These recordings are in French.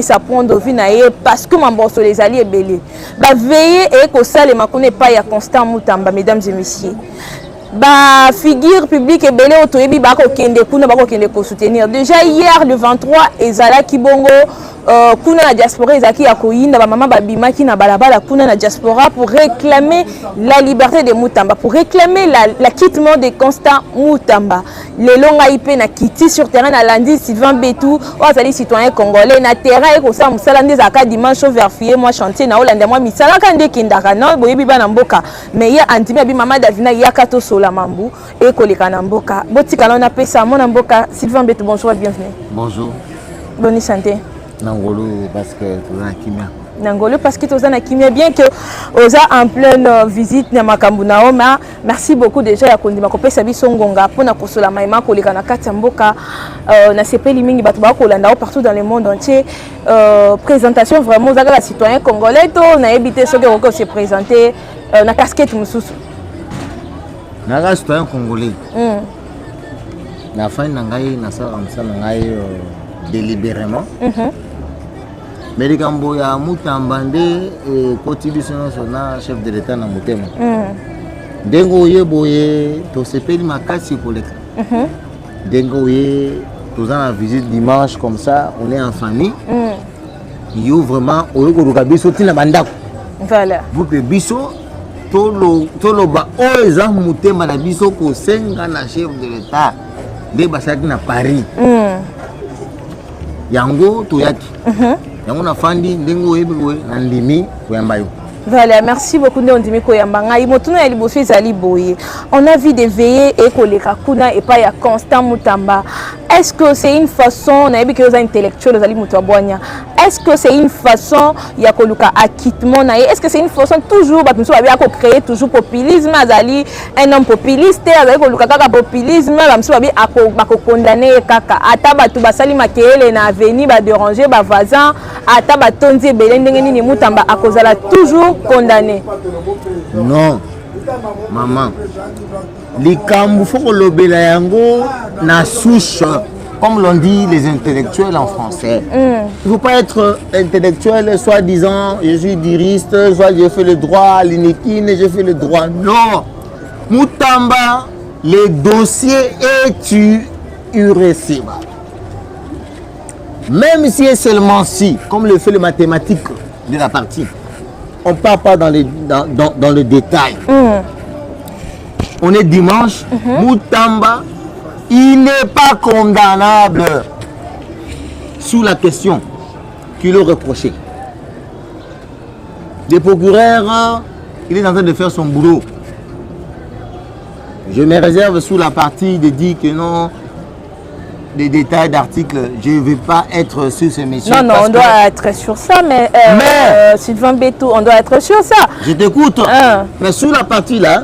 ça prendre vie na ye parce que mamboso les alliés belé ba veiller et que ça les makone pas ya Constant Mutamba mesdames et messieurs ba figure publique et belé otoyebi ba ko kende kuna ba ko kende ko soutenir déjà hier le 23 ezala kibongo kuna la diaspora ezaki ya koyinda ba mama babimaki na balabala kuna na diaspora pour réclamer la liberté de Mutamba, pour réclamer l'acquittement de Constant Mutamba. Les longs IP na kiti sur terrain na lundi Sylvain Betou azali citoyen congolais na terrain et ko sa musala ndezaka dimanche vérifier moi chantier na Hollande moi misala kande kindaka na boyebi bana mboka mais ya antimi abi mama Davina yakato sola mambu et koleka na mboka botika na pesa mona mboka. Sylvain Betou, bonjour et bienvenue. Bonjour. Bonne santé. Nangolo parce que tu as kimia. Nangolo parce que tu as kimia bien que oza en pleine visite na makambuna oma. Merci beaucoup déjà ya kondima ko pesa biso ngonga pona kosola maima ko leka na kati mboka na sepeli mingi batu ba ko landa partout dans le monde entier. Présentation vraiment za la citoyen congolais to na éviter ce que se présenter na casquette mususu. Na citoyen congolais. Na fin na ngai na sala msala ngai délibérément. Mais les Gamboya Mutamba nde contribution na chef de l'État na motema. Dengo ye boye to sepeli makasi koleka. Dengo ye tous en visite dimanche comme ça, on est en famille. Yo vraiment o ko rukabiso tina bandako. Voilà. Vous que biso tolo ba o eza motema na biso ko senga na chef de l'État. De basaki na Paris. Yango toyaki. Yango na fandi ndengo yebwe na ndimi koyamba yo. Voilà, merci beaucoup de ndimi koyamba ngai motuna ya liboso ezali boye. On a vu des veillées et koleka kuna et pas ya Constant Mutamba. Est-ce que c'est une façon na yebi que aux intellectuels ezali mutu abwanya? Est-ce que c'est une façon ya koluka acquittement na ye? Est-ce que c'est une façon toujours ba musu ba ko créer toujours populisme azali un homme populiste azali koluka kaka populisme ba musu ba ko condamner kaka ata batu basali makele na avenir ba déranger ba voisin ata ba tondi ebele ndenge nini Mutamba akozala toujours condamné? Non, maman. Likambu faut lobela yango na souche, comme l'ont dit les intellectuels en français. Il ne faut pas être intellectuel, soit disant je suis juriste, soit je fais le droit, l'inéquine, je fais le droit. Non, Mutamba, le dossier est irrécevable. Même si est seulement si, comme le fait le mathématique de la partie. On ne part pas dans le détail. On est dimanche. Mutamba, il n'est pas condamnable sous la question qui lui reprochait. Le procureur, il est en train de faire son boulot. Je me réserve sous la partie de dire que non, des détails d'articles, je ne vais pas être sur ce messieurs. Non, on doit être sur ça, mais Sylvain Betou, on doit être sur ça. Je t'écoute. Mais sous la partie là,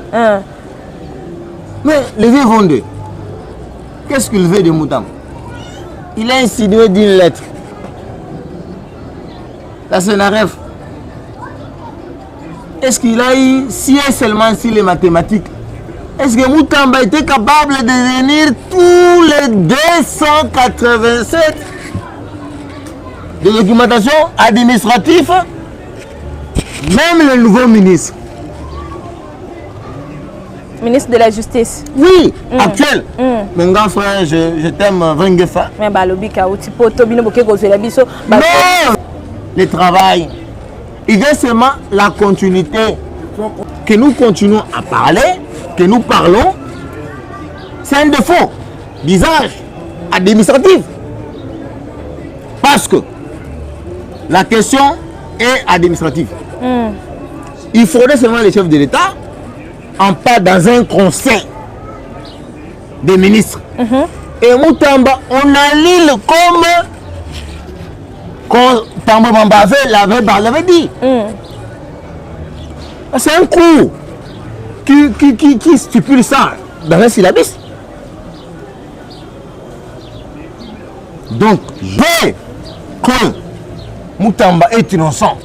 mais le vieux Vendée, qu'est-ce qu'il veut de Mutamba? Il a insinué d'une lettre. La Sénaref. Est-ce qu'il a eu, si et seulement si les mathématiques, est-ce que Mutamba était capable de réunir tous les 287 de documentation administrative, même le nouveau ministre? Ministre de la Justice. Oui, actuel. Mon grand frère, je t'aime, Vengefa. Mais non, le travail. Il y a seulement la continuité. Que nous continuons à parler, que nous parlons, c'est un défaut d'usage administratif. Parce que la question est administrative. Il faudrait seulement les chefs de l'État en part dans un conseil des ministres. Et Mutamba, on annule comme Tambo Mamba l'avait dit. C'est un cours qui stipule ça dans un syllabus. Donc, dès que Mutamba est innocent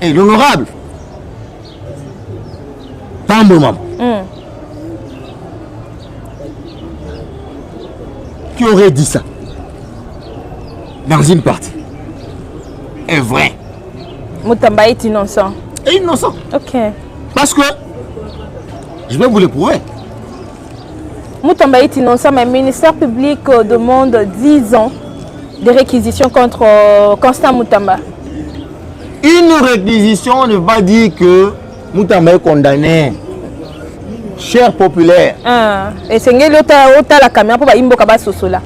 et l'honorable Tambo Mamba, qui aurait dit ça? dans une partie est vrai. Mutamba est innocent. Et innocent. Ok. Parce que, je vais vous le prouver. Mutamba est innocent, mais le ministère public demande 10 ans de réquisition contre Constant Mutamba. Une réquisition ne veut pas dire que Mutamba est condamné. Cher populaire. Et c'est la caméra pour Imboka Basosola.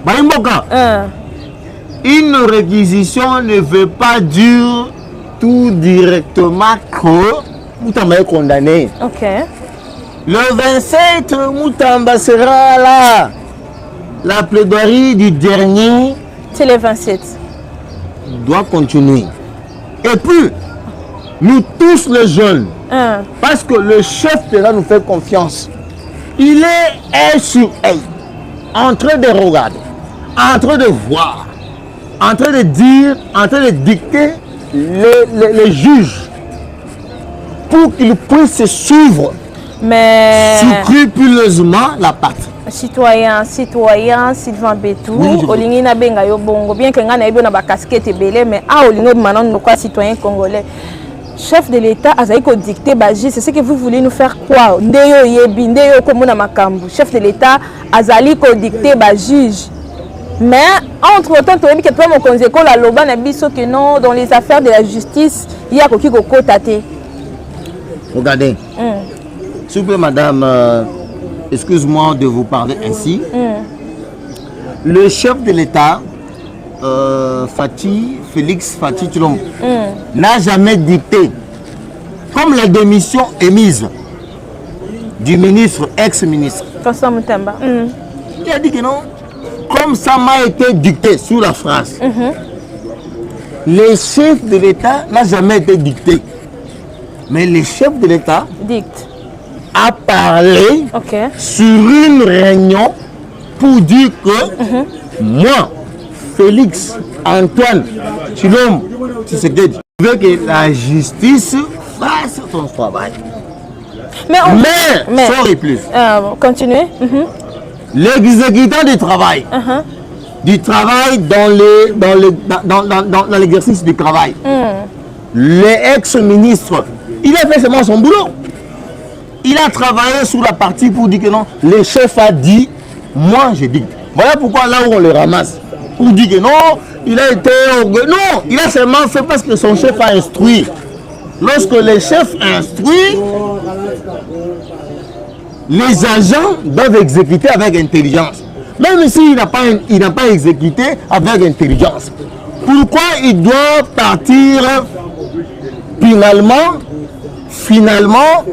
Imboka. Une réquisition ne veut pas dire tout directement que Mutamba est condamné. Ok. Le 27, Mutamba sera là. La plaidoirie du dernier. C'est le 27. Doit continuer. Et puis, nous tous les jeunes, parce que le chef de là nous fait confiance, il est sur elle, en train de regarder, en train de voir, en train de dire, en train de dicter les juges pour qu'ils puissent suivre scrupuleusement la partie. Citoyen Sylvain Betou, olingi na benga yo bongo, bien que nga na na ba casquette belé, mais olingo manan quoi citoyen congolais. Chef de l'État a dicté baji, c'est ce que vous voulez nous faire croire. Ndeyo yebi, ndeyo komuna makambu. Chef de l'État a dicté baji. Mais entre-temps, tu as dit que toi, mon conseil, la loba na biso que non, dans les affaires de la justice, il y a qui ko tate. Regardez. S'il vous plaît, madame, excuse-moi de vous parler ainsi. Le chef de l'État, Félix Fati Tshilombo, n'a jamais dicté, comme la démission émise du ministre, ex-ministre. Constant Mutamba. Il a dit que non, comme ça m'a été dicté sous la phrase. Le chef de l'État n'a jamais été dicté. Mais le chef de l'État a parlé sur une réunion pour dire que moi, Félix Antoine Tshilombo Tshisekedi, je veux que la justice fasse son travail. Mais sans réplique. Continuez. L'exécutant du travail, dans l'exercice du travail, l'ex-ministre, il a fait seulement son boulot. Il a travaillé sur la partie pour dire que non, le chef a dit, moi je dis. Voilà pourquoi là où on le ramasse, pour dire que non, il a été... Non, il a seulement fait parce que son chef a instruit. Lorsque le chef instruit, les agents doivent exécuter avec intelligence. Même s'il n'a pas exécuté avec intelligence. Pourquoi il doit partir finalement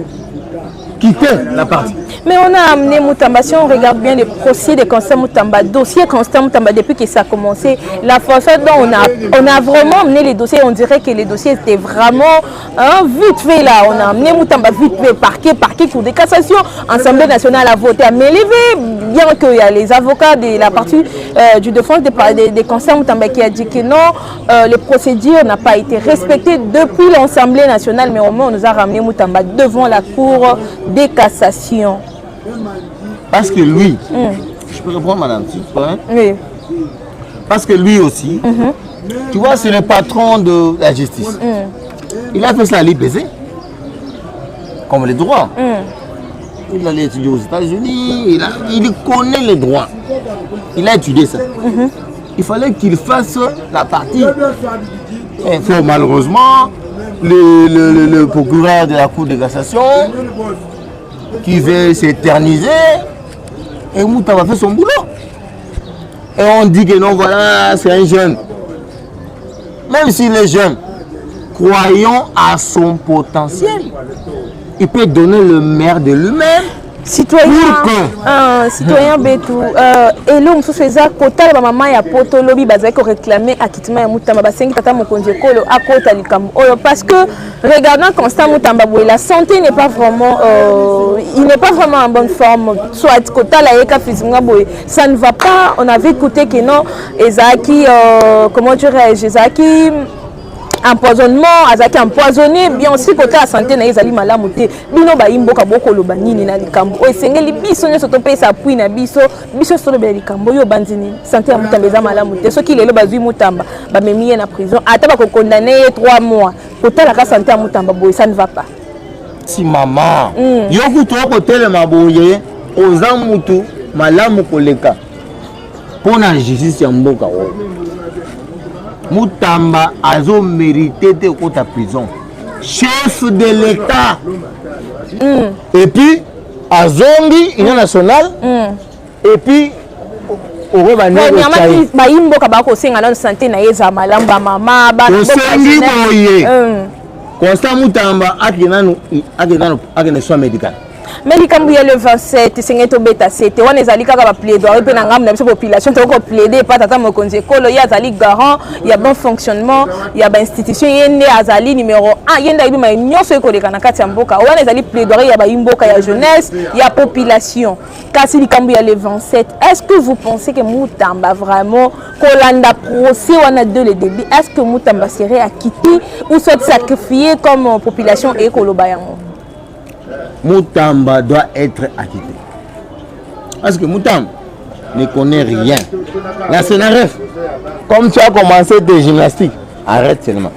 quitter la partie? Mais on a amené Mutamba, si on regarde bien les procès de Constant Mutamba, dossier Constant Mutamba depuis que ça a commencé, la façon dont on a vraiment amené les dossiers, on dirait que les dossiers étaient vraiment vite fait là. On a amené Mutamba vite fait, parquet, cour de cassation, Assemblée nationale a voté à m'élever, bien qu'il y a les avocats de la partie du défense de Constant Mutamba qui a dit que non, les procédures n'ont pas été respectées depuis l'Assemblée nationale, mais au moins on nous a ramené Mutamba devant la cour de cassation. Parce que lui, je peux répondre madame, tu vois, oui. Parce que lui aussi, tu vois, c'est le patron de la justice. Il a fait ça à l'IPC, comme les droits. Il allait étudier aux États-Unis, il connaît les droits. Il a étudié ça. Il fallait qu'il fasse la partie. Et malheureusement, le procureur de la Cour de cassation qui veut s'éterniser, et Mutamba fait son boulot. Et on dit que non, voilà, c'est un jeune. Même s'il est jeune, croyons à son potentiel. Il peut donner le maire de lui-même. Citoyen Betou, et l'homme sous ses actes, la maman ya poto lobby bazai ko réclamer acquittement ya Mutamba basengi tata mokonzi kolo akota likambo oyo parce que regardant Constant Mutamba la santé n'est pas vraiment il n'est pas vraiment en bonne forme, soit kota la yeka physiquement boy ça ne va pas. On avait écouté que non Ezaki comment dirais-je, Ezaki empoisonnement azaki empoisonné bien aussi côté ya santé na ezali malamu te bino bayimboka bokoloba nini na likambo oyo esengeli biso nyonso topesa appui na biso solobela likambo oyo banzi nini santé ya Mutamba eza malamu te soki lelo bazwi Mutamba bamemi ye na prison ata bakokondane ye 3 mois kotalaka santé ya Mutamba boye ça ne va pas si mama yo kutu okotelema boye oza mutu malamu koleka mpona justice ya mboka oyo Mutamba azo mérité de kota prison chef de l'état et puis azongi union nationale et puis bayimboka bakosenga na santé na ye za malamu bamama osengi boye Constant Mutamba akena soin médical mais likambo ya le 27 senge tobeta sete wana ezali kaka ba plaidoyer pe na ngambo na biso population to ko plaider pa tata mokonzi ekolo ya azali garant ya bon fonctionnement ya ba institution yende azali numéro 1 yende ayibi ma nyonso ekoleka na kati ya mboka wana ezali plaidoyer ya ba imboka ya jeunesse ya population kasi likambo ya le 27 est-ce que vous pensez que Mutamba vraiment kolanda procès wana de le début est-ce que Mutamba serait acquitté ou soit sacrifié comme population ekoloba yango Mutamba doit être acquitté. Parce que Mutamba ne connaît rien. La CNRF, comme tu as commencé tes gymnastiques, arrête seulement.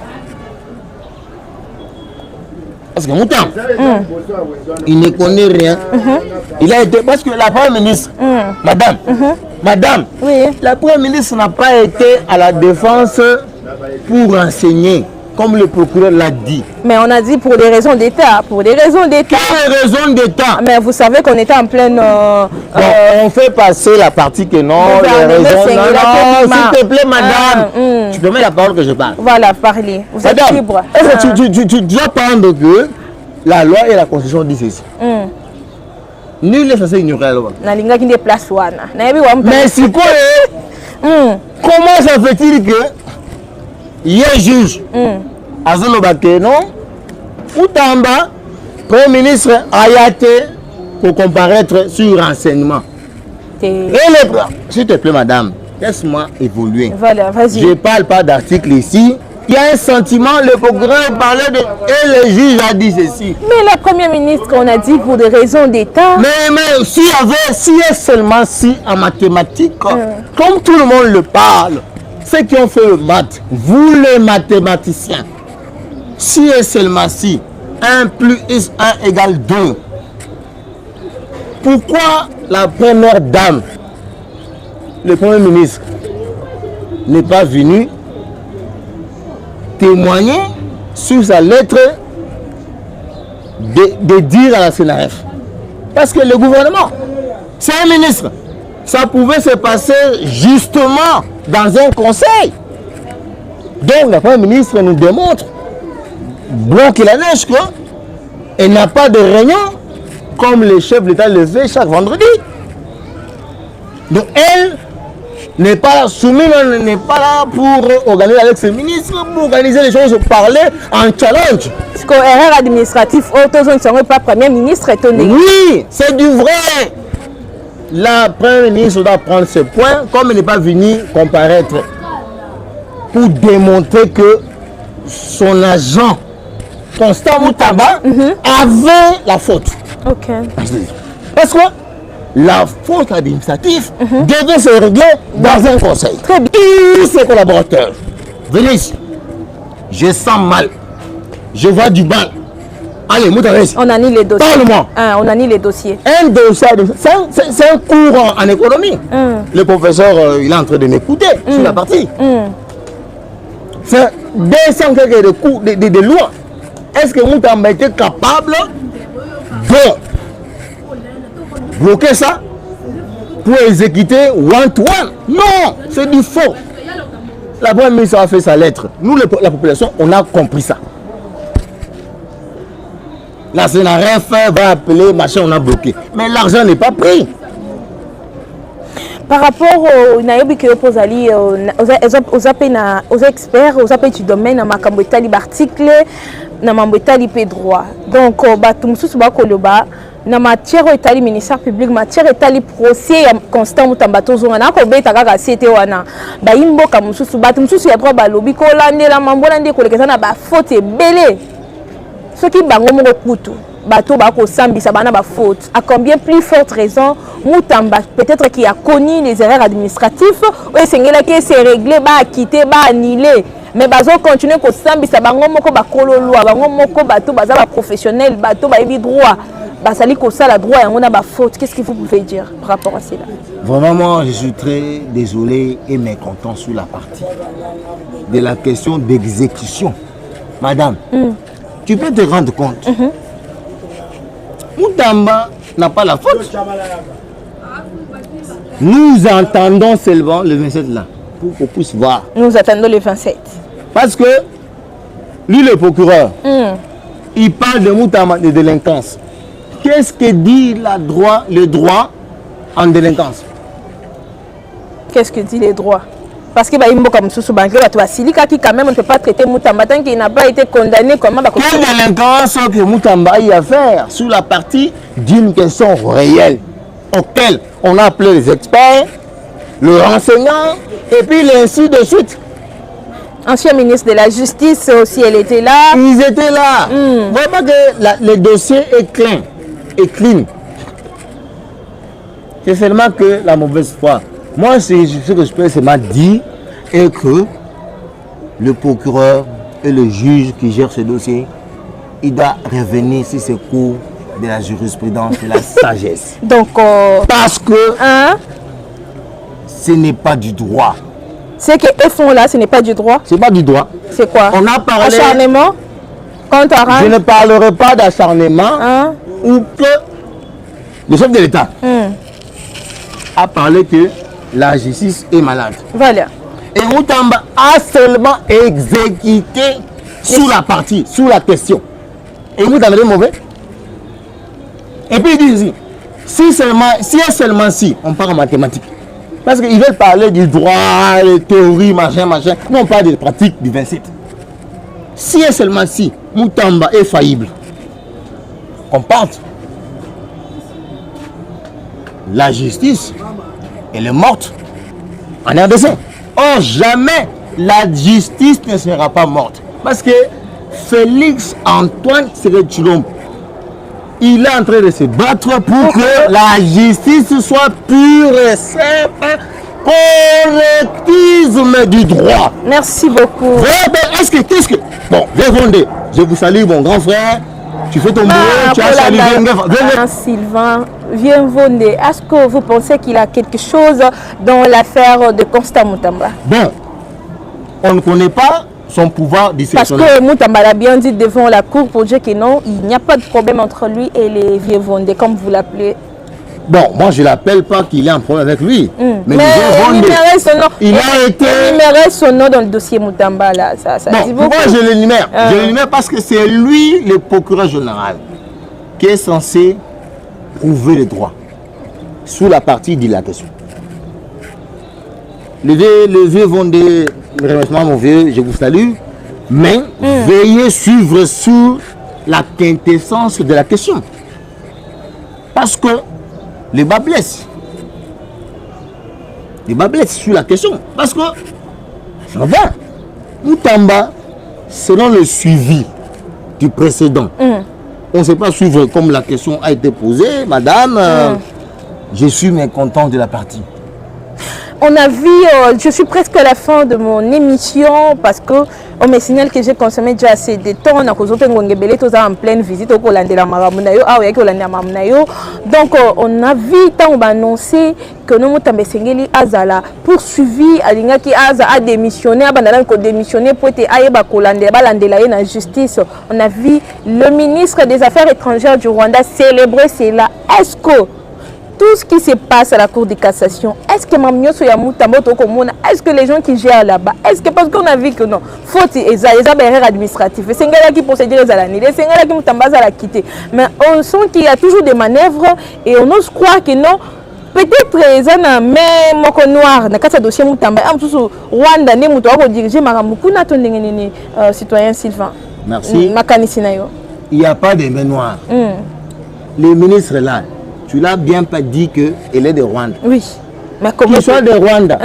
Parce que Mutamba, il ne connaît rien. Il a été, parce que la première ministre, madame, oui. La première ministre n'a pas été à la défense pour enseigner. Comme le procureur l'a dit. Mais on a dit pour des raisons d'État. Pour des raisons d'État. Pour des raisons d'État. Mais vous savez qu'on était en pleine... on fait passer la partie que non, les raisons... Non, s'il te plaît, madame. Tu peux mettre la parole que je parle. Voilà, parlez. Vous êtes libre. Tu dois prendre que la loi et la constitution disent ceci. Nul n'est censé ignorer la loi. Mais si quoi, comment ça fait-il que il y a un juge Azolo Bakeno Mutamba, Premier ministre Ayate pour comparaître sur renseignement. S'il te plaît, madame, laisse-moi évoluer. Voilà, vas-y. Je ne parle pas d'article ici. Il y a un sentiment, le procureur parlait de... Et le juge a dit ceci. Mais la première ministre, on a dit pour des raisons d'État. Mais s'il y a seulement si en mathématiques, comme tout le monde le parle, ceux qui ont fait le maths, vous les mathématiciens, si et seulement si 1 plus 1 égale 2, pourquoi la première dame, le premier ministre, n'est pas venu témoigner sur sa lettre de dire à la CNRF? Parce que le gouvernement, c'est un ministre. Ça pouvait se passer justement dans un conseil. Donc la première ministre nous démontre, blanc qu'il la neige, qu'elle n'a pas de réunion comme les chefs d'État le font chaque vendredi. Donc elle n'est pas soumise, n'est pas là pour organiser avec ses ministres, pour organiser les choses, parler en challenge. Parce que l'erreur administrative, ne serait pas premier ministre. Oui, c'est du vrai. La première ministre doit prendre ce point, comme elle n'est pas venue comparaître, pour démontrer que son agent, Constant Mutamba, avait la faute. Ok. Parce que la faute administrative devait se régler dans un conseil. Très bien. Tous ses collaborateurs, venez ici. Je sens mal. Je vois du mal. Allez, Mutamba. On a mis les dossiers. Parle-moi. On a mis les dossiers. Un dossier, c'est un cours en économie. Le professeur, il est en train de m'écouter sur la partie. C'est 200 quelques de cours de lois. Est-ce que Mutamba était capable de bloquer ça pour exécuter one-to-one? Non, c'est du faux. La première ministre a fait sa lettre. Nous, la population, on a compris ça. La CNRF va appeler, machin, on a bloqué. Mais l'argent n'est pas pris. Par rapport aux naïbs qui opposent aux experts, aux appels du domaine, à ma cambouetali article, na mambouetali droit. Donc, tout le monde na matière etali ministère public matière etali procès ya Constant Mutamba tozonga na ko beta kaka cité wana ba imboka mususu bato mususu ya droit balobi ko landela mambola ndé kolekeza na ba faute belé soki bango moko kutu bato ba ko sambisa bana ba faute à combien plus forte raison Mutamba peut-être qu'il a connu les erreurs administratives ou esengela que c'est réglé ba quitter ba annuler mais bazo continuer ko sambisa bango moko ba kololwa bango moko bato baza ba professionnel bato ba yebi droit basali ko sala droit yango na ba faute. Qu'est-ce que vous pouvez dire par rapport à cela? Vraiment moi je suis très désolé et mécontent sur la partie de la question d'exécution. Madame, tu peux te rendre compte. Mutamba n'a pas la faute. Nous entendons seulement le 27 là pour qu'on puisse voir. Nous attendons le 27. Parce que lui le procureur, il parle de Mutamba de délinquance. Qu'est-ce que dit le droit en délinquance? Qu'est-ce que dit les droits? Parce que Imboka Moussou Banque, qui quand même on ne peut pas traiter Mutamba tant qu'il n'a pas été condamné. Comment quelle délinquance que Mutamba a à faire sur la partie d'une question réelle auquel on a appelé les experts, le renseignant et puis ainsi de suite. Ancien ministre de la Justice aussi, elle était là. Ils étaient là. Vraiment que le dossier est clean. C'est seulement que la mauvaise foi. Moi, ce que je peux seulement dire est que le procureur et le juge qui gère ce dossier, il doit revenir sur ses cours de la jurisprudence et la sagesse. Donc, parce que ce n'est pas du droit. Ce qu'ils font là, ce n'est pas du droit. C'est pas du droit. C'est quoi? On a parlé. Acharnement. Je ne parlerai pas d'acharnement ou que le chef de l'État a parlé que la justice est malade. Voilà. Et Mutamba a seulement exécuté sous la partie, sous la question. Et Mutamba est mauvais. Et puis il dit ici, si, on parle en mathématiques. Parce qu'ils veulent parler du droit, les théories, machin. Nous on parle des pratiques du 27. Si et seulement si, Mutamba est faillible, on pense. La justice, elle est morte en RDC. Or, jamais la justice ne sera pas morte. Parce que Félix Antoine Tshisekedi, il est en train de se battre pour que la justice soit pure et simple, correctisme du droit. Merci beaucoup. Qu'est-ce que... Bon, je vous salue mon grand frère. Tu fais ton boulot, tu as salué Sylvain, viens Vonde. Est-ce que vous pensez qu'il a quelque chose dans l'affaire de Constant Mutamba? Bon, on ne connaît pas son pouvoir discrétionnaire. Parce que Mutamba l'a bien dit devant la cour pour dire que non, il n'y a pas de problème entre lui et les vieux Vonde, comme vous l'appelez. Bon, moi je ne l'appelle pas qu'il ait un problème avec lui. Mais il a été énuméré son nom dans le dossier Mutamba là. Ça bon, dit beaucoup. Pourquoi je l'énumère? Je l'énumère parce que c'est lui, le procureur général, qui est censé prouver le droit sous la partie dilatation. Le vieux Vondé, mon vieux, je vous salue, mais veuillez suivre sur la quintessence de la question. Parce que les bas blessent. Les bas blessent sur la question. Parce que, ça va. Mutamba, selon le suivi du précédent, on ne sait pas suivre comme la question a été posée. Madame, je suis mécontent de la partie. On a vu, je suis presque à la fin de mon émission parce que on me signale que j'ai consommé déjà assez de temps. On a en pleine visite au donc on a vu tant annoncé que nous Mutamba Sengeli Azala poursuivi Alingaki Aza a démissionné, a démissionné pour être la justice. On a vu le ministre des Affaires étrangères du Rwanda célébrer cela. Est-ce que tout ce qui se passe à la Cour de cassation, est-ce que est-ce que les gens qui gèrent là-bas, est-ce que parce qu'on a vu que non, faute et erreur administrative, c'est un qui procédure à l'année, c'est un qui Mutamba à la quitter. Mais on sent qu'il y a toujours des manœuvres et on ose croire que non. Peut-être que même moko noir na kati dossier Mutamba amsusu Rwanda ne muto ko diriger maramuku na to ndengene citoyen Sylvain. Merci. Makanisi na yo. Il n'y a pas de main noire. le ministre là, tu l'as bien pas dit qu'elle est de Rwanda. Oui. Mais comment Qu'il soit de Rwanda.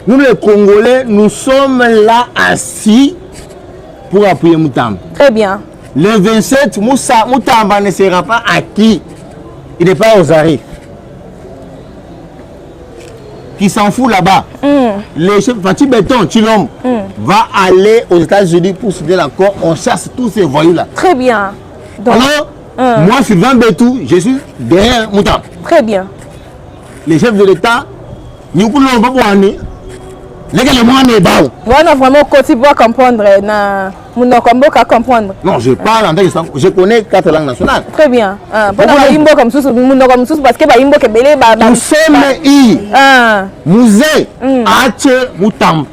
Nous les Congolais, nous sommes là assis pour appuyer Moutamba. Très bien. Le 27, Moutamba ne sera pas acquis. Il n'est pas aux arrêts. Qui s'en fout là-bas. Le chef Fatih Béton, Chilom, va aller aux États-Unis pour signer l'accord. On chasse tous ces voyous-là. Très bien. Donc, alors, moi, Sylvain Bétou, je suis derrière Moutamba. Très bien. Les chefs de l'État, nous ne pouvons pas voir. Voilà, vraiment, quand tu dois comprendre, comprendre. Non, je parle en tant que je connais 4 langues nationales. Très bien. Parce que nous sommes I, Musée, Ache, Moutam,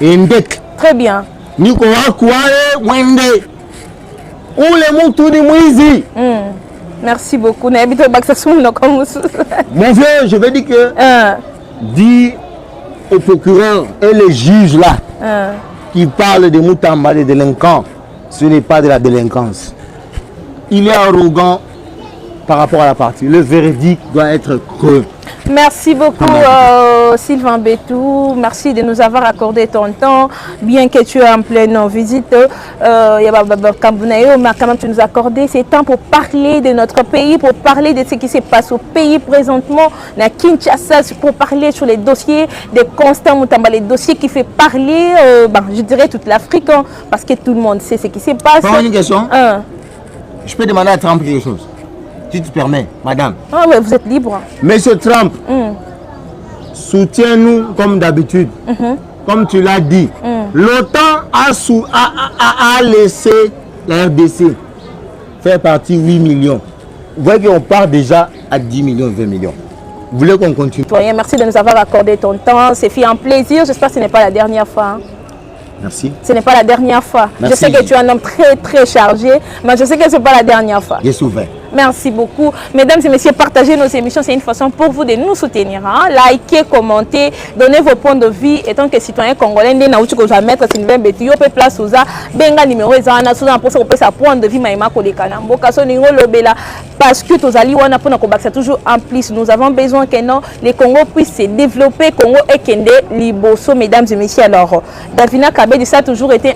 Ndek. Très bien. Nous Kouare, Wende. Où les moutous de Mouizi. Merci beaucoup. Mon vieux, je vais dire que dis au procureur et les juges là qui parlent de Moutamba, des délinquants, ce n'est pas de la délinquance. Il est arrogant par rapport à la partie. Le verdict doit être creux. Merci beaucoup Sylvain Bétou, merci de nous avoir accordé ton temps, bien que tu es en pleine visite, mais quand même tu nous as accordé ce temps pour parler de notre pays, pour parler de ce qui se passe au pays présentement, à Kinshasa, pour parler sur les dossiers de Constant Moutamba, les dossiers qui fait parler, je dirais toute l'Afrique, hein, parce que tout le monde sait ce qui se passe. Une question. Je peux demander à Trump quelque chose? Si tu permets, madame. Ah ouais, vous êtes libre. Monsieur Trump, soutiens-nous comme d'habitude. Comme tu l'as dit. L'OTAN a laissé la RDC faire partie 8 millions. Vous voyez qu'on part déjà à 10 millions, 20 millions. Vous voulez qu'on continue? Merci de nous avoir accordé ton temps. C'est fait un plaisir. J'espère que ce n'est pas la dernière fois. Merci. Ce n'est pas la dernière fois. Merci. Je sais que tu es un homme très très chargé, mais je sais que ce n'est pas la dernière fois. J'ai souffert. Merci beaucoup. Mesdames et messieurs, partagez nos émissions. C'est une façon pour vous de nous soutenir. Hein? Likez, commentez, donnez vos points de vue. Étant que citoyen congolais, nous allons mettre Sylvain Bétou. Vous place aux benga numéro pour sa point de vue. Parce que c'est toujours en plus. Nous avons besoin que les Congo puissent se développer. Congo et Kende Liboso, mesdames et messieurs. Alors, Davina Kabedi, ça a toujours été un